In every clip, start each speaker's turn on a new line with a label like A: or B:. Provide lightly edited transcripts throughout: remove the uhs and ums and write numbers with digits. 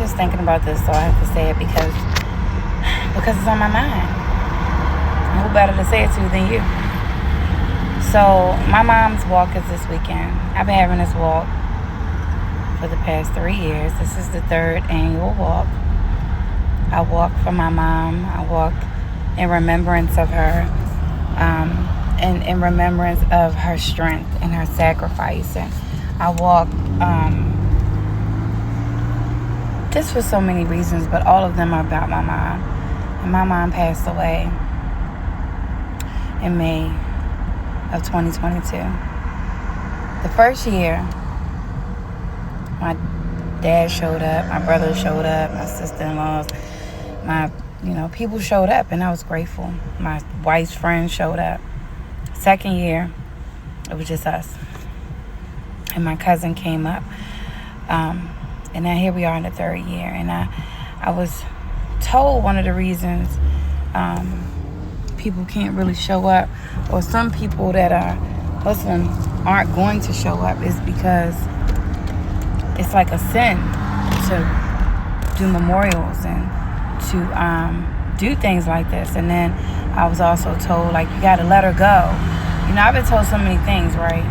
A: just thinking about this, so I have to say it because it's on my mind. Who better to say it to than you? So my mom's walk is this weekend. I've been having this walk for the past 3 years. This is the 3rd annual walk. I walk for my mom. I walk in remembrance of her, and in remembrance of her strength and her sacrifice. And I walk just for so many reasons, but all of them are about my mom. And my mom passed away in May of 2022. The first year, my dad showed up, my brother showed up, my sister-in-laws, people showed up, and I was grateful. My wife's friends showed up. Second year, it was just us. And my cousin came up. And now here we are in the 3rd year. And I was told one of the reasons people can't really show up, or some people that are Muslim aren't going to show up, is because it's like a sin to do memorials and to do things like this. And then I was also told, like, you got to let her go. I've been told so many things, right?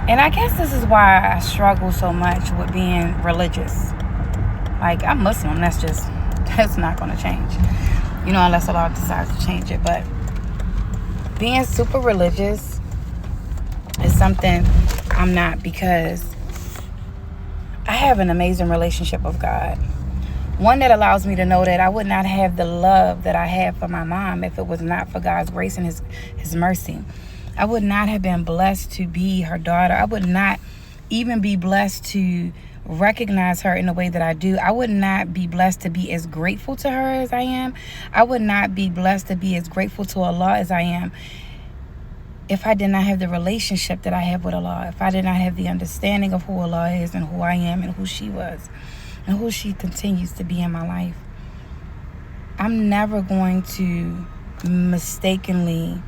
A: And I guess this is why I struggle so much with being religious. Like, I'm Muslim. That's not going to change. Unless Allah decides to change it. But being super religious is something I'm not, because I have an amazing relationship with God. One that allows me to know that I would not have the love that I have for my mom if it was not for God's grace and His mercy. I would not have been blessed to be her daughter. I would not even be blessed to recognize her in the way that I do. I would not be blessed to be as grateful to her as I am. I would not be blessed to be as grateful to Allah as I am if I did not have the relationship that I have with Allah. If I did not have the understanding of who Allah is and who I am and who she was and who she continues to be in my life. I'm never going to mistakenly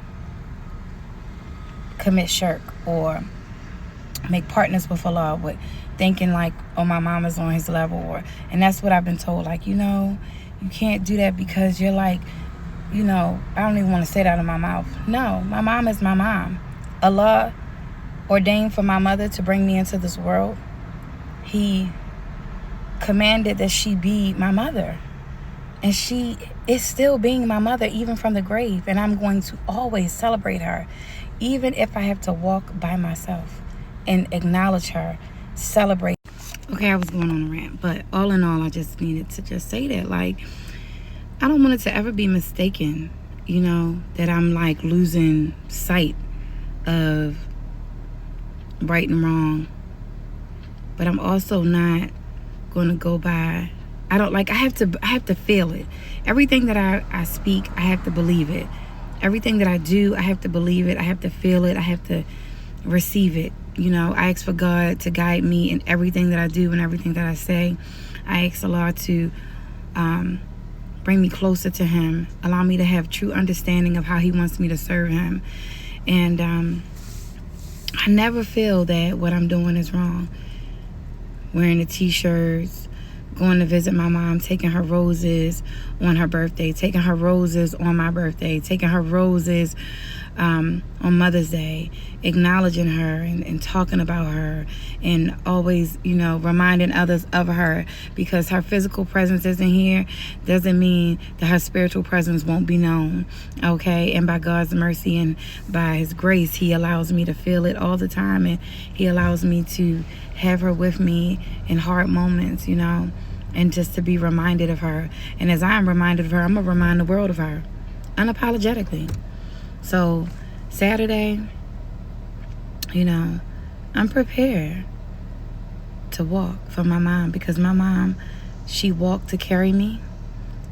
A: commit shirk or make partners with Allah with thinking like, oh, my mom is on his level, and that's what I've been told. Like, you can't do that because you're like, I don't even want to say that out of my mouth. No, my mom is my mom. Allah ordained for my mother to bring me into this world. He commanded that she be my mother. And she is still being my mother, even from the grave. And I'm going to always celebrate her, even if I have to walk by myself, and acknowledge her, celebrate. Okay, I was going on a rant, but all in all, I just needed to just say that. Like, I don't want it to ever be mistaken, that I'm like losing sight of right and wrong. But I'm also not going to go by. I have to feel it. Everything that I speak, I have to believe it. Everything that I do, I have to believe it. I have to feel it. I have to receive it. I ask for God to guide me in everything that I do and everything that I say. I ask Allah to bring me closer to Him. Allow me to have true understanding of how He wants me to serve Him. And I never feel that what I'm doing is wrong. Wearing the t-shirts, going to visit my mom, taking her roses on her birthday, taking her roses on my birthday, taking her roses on Mother's Day, acknowledging her and talking about her, and always, reminding others of her, because her physical presence isn't here doesn't mean that her spiritual presence won't be known, okay? And by God's mercy and by His grace, He allows me to feel it all the time, and He allows me to have her with me in hard moments, and just to be reminded of her. And as I am reminded of her, I'm going to remind the world of her unapologetically. So Saturday, I'm prepared to walk for my mom, because my mom, she walked to carry me.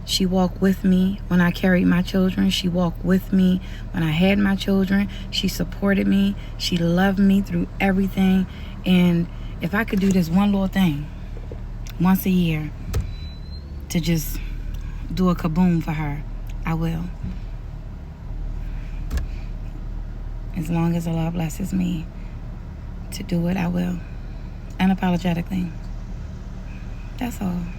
A: She walked with me when I carried my children. She walked with me when I had my children. She supported me. She loved me through everything. And if I could do this one little thing once a year to just do a kaboom for her, I will. As long as Allah blesses me to do it, I will. Unapologetically. That's all.